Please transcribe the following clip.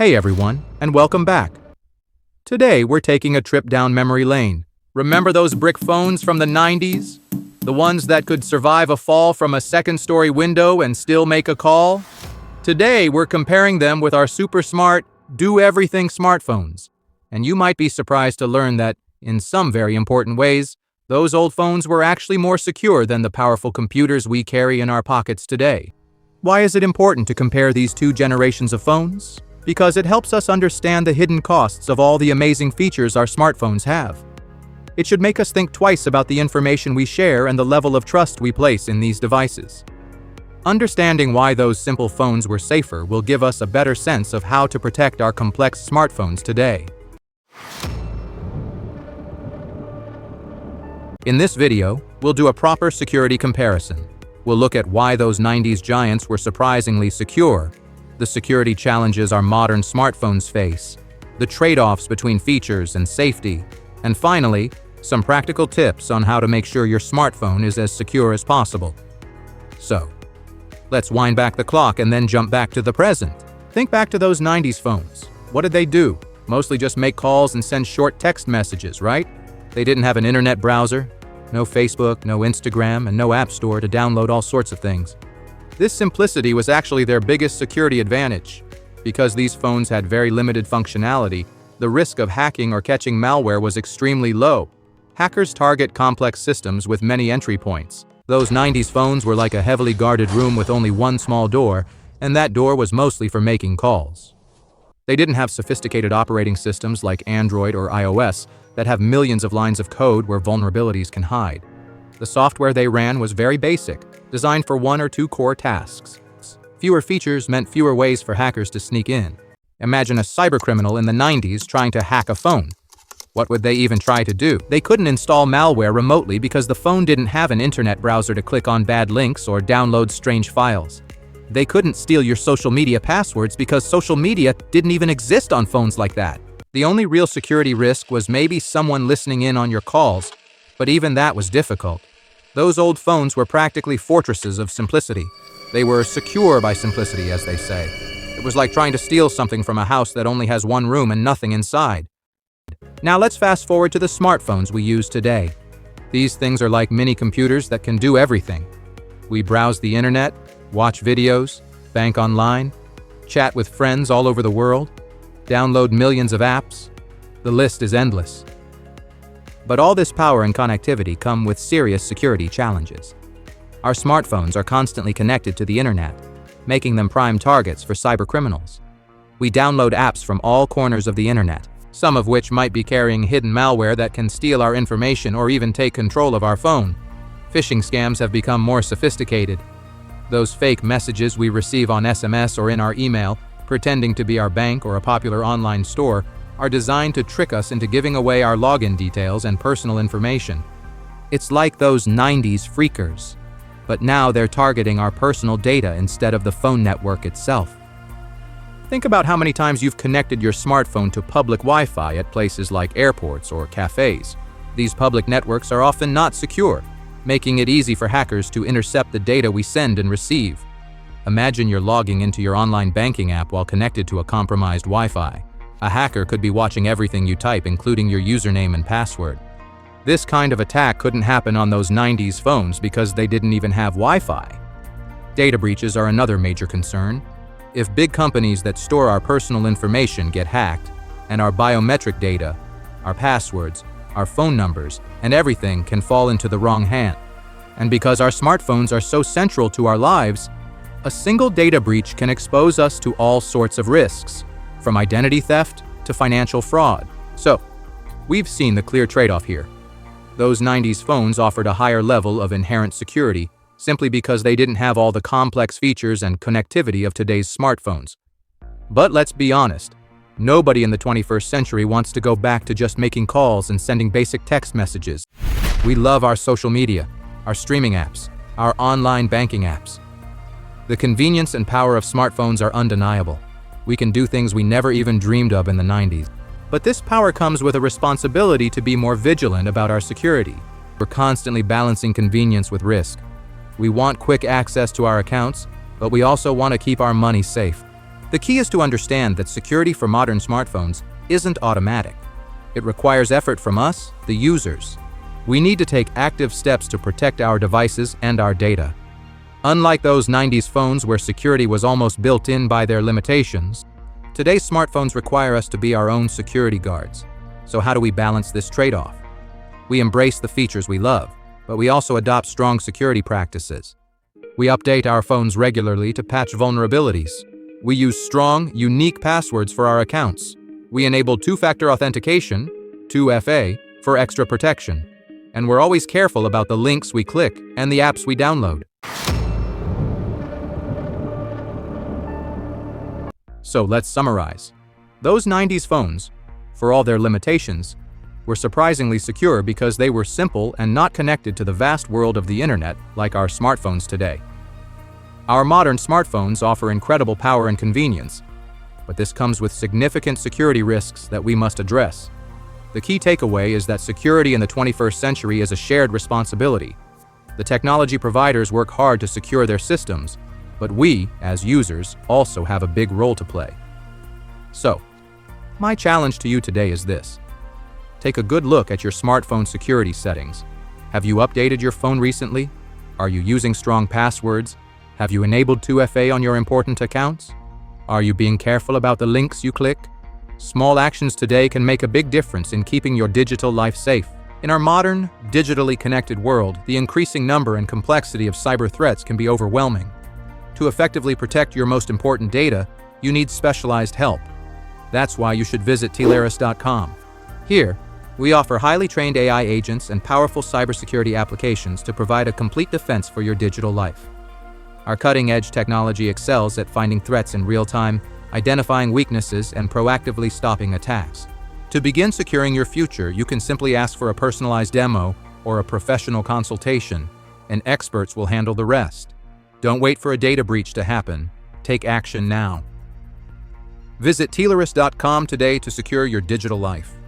Hey everyone, and welcome back. Today we're taking a trip down memory lane. Remember those brick phones from the 90s? The ones that could survive a fall from a second-story window and still make a call? Today we're comparing them with our super smart, do-everything smartphones. And you might be surprised to learn that, in some very important ways, those old phones were actually more secure than the powerful computers we carry in our pockets today. Why is it important to compare these two generations of phones? Because it helps us understand the hidden costs of all the amazing features our smartphones have. It should make us think twice about the information we share and the level of trust we place in these devices. Understanding why those simple phones were safer will give us a better sense of how to protect our complex smartphones today. In this video, we'll do a proper security comparison. We'll look at why those 90s giants were surprisingly secure, the security challenges our modern smartphones face, the trade-offs between features and safety, and finally, some practical tips on how to make sure your smartphone is as secure as possible. So, let's wind back the clock and then jump back to the present. Think back to those 90s phones. What did they do? Mostly just make calls and send short text messages, right? They didn't have an internet browser, no Facebook, no Instagram, and no App Store to download all sorts of things. This simplicity was actually their biggest security advantage. Because these phones had very limited functionality, the risk of hacking or catching malware was extremely low. Hackers target complex systems with many entry points. Those 90s phones were like a heavily guarded room with only one small door, and that door was mostly for making calls. They didn't have sophisticated operating systems like Android or iOS that have millions of lines of code where vulnerabilities can hide. The software they ran was very basic, designed for one or two core tasks. Fewer features meant fewer ways for hackers to sneak in. Imagine a cybercriminal in the 90s trying to hack a phone. What would they even try to do? They couldn't install malware remotely because the phone didn't have an internet browser to click on bad links or download strange files. They couldn't steal your social media passwords because social media didn't even exist on phones like that. The only real security risk was maybe someone listening in on your calls, but even that was difficult. Those old phones were practically fortresses of simplicity. They were secure by simplicity, as they say. It was like trying to steal something from a house that only has one room and nothing inside. Now let's fast forward to the smartphones we use today. These things are like mini computers that can do everything. We browse the internet, watch videos, bank online, chat with friends all over the world, download millions of apps. The list is endless. But all this power and connectivity come with serious security challenges. Our smartphones are constantly connected to the internet, making them prime targets for cybercriminals. We download apps from all corners of the internet, some of which might be carrying hidden malware that can steal our information or even take control of our phone. Phishing scams have become more sophisticated. Those fake messages we receive on SMS or in our email, pretending to be our bank or a popular online store, are designed to trick us into giving away our login details and personal information. It's like those 90s freakers, but now they're targeting our personal data instead of the phone network itself. Think about how many times you've connected your smartphone to public Wi-Fi at places like airports or cafes. These public networks are often not secure, making it easy for hackers to intercept the data we send and receive. Imagine you're logging into your online banking app while connected to a compromised Wi-Fi. A hacker could be watching everything you type, including your username and password. This kind of attack couldn't happen on those 90s phones because they didn't even have Wi-Fi. Data breaches are another major concern. If big companies that store our personal information get hacked, and our biometric data, our passwords, our phone numbers, and everything can fall into the wrong hand. And because our smartphones are so central to our lives, a single data breach can expose us to all sorts of risks, from identity theft to financial fraud. So, we've seen the clear trade-off here. Those 90s phones offered a higher level of inherent security simply because they didn't have all the complex features and connectivity of today's smartphones. But let's be honest, nobody in the 21st century wants to go back to just making calls and sending basic text messages. We love our social media, our streaming apps, our online banking apps. The convenience and power of smartphones are undeniable. We can do things we never even dreamed of in the 90s. But this power comes with a responsibility to be more vigilant about our security. We're constantly balancing convenience with risk. We want quick access to our accounts, but we also want to keep our money safe. The key is to understand that security for modern smartphones isn't automatic. It requires effort from us, the users. We need to take active steps to protect our devices and our data. Unlike those 90s phones where security was almost built in by their limitations, today's smartphones require us to be our own security guards. So how do we balance this trade-off? We embrace the features we love, but we also adopt strong security practices. We update our phones regularly to patch vulnerabilities. We use strong, unique passwords for our accounts. We enable two-factor authentication, 2FA, for extra protection. And we're always careful about the links we click and the apps we download. So let's summarize. Those 90s phones, for all their limitations, were surprisingly secure because they were simple and not connected to the vast world of the internet like our smartphones today. Our modern smartphones offer incredible power and convenience, but this comes with significant security risks that we must address. The key takeaway is that security in the 21st century is a shared responsibility. The technology providers work hard to secure their systems, but we, as users, also have a big role to play. So, my challenge to you today is this. Take a good look at your smartphone security settings. Have you updated your phone recently? Are you using strong passwords? Have you enabled 2FA on your important accounts? Are you being careful about the links you click? Small actions today can make a big difference in keeping your digital life safe. In our modern, digitally connected world, the increasing number and complexity of cyber threats can be overwhelming. To effectively protect your most important data, you need specialized help. That's why you should visit Tileris.com. Here, we offer highly trained AI agents and powerful cybersecurity applications to provide a complete defense for your digital life. Our cutting-edge technology excels at finding threats in real time, identifying weaknesses, and proactively stopping attacks. To begin securing your future, you can simply ask for a personalized demo or a professional consultation, and experts will handle the rest. Don't wait for a data breach to happen. Take action now. Visit Tileris.com today to secure your digital life.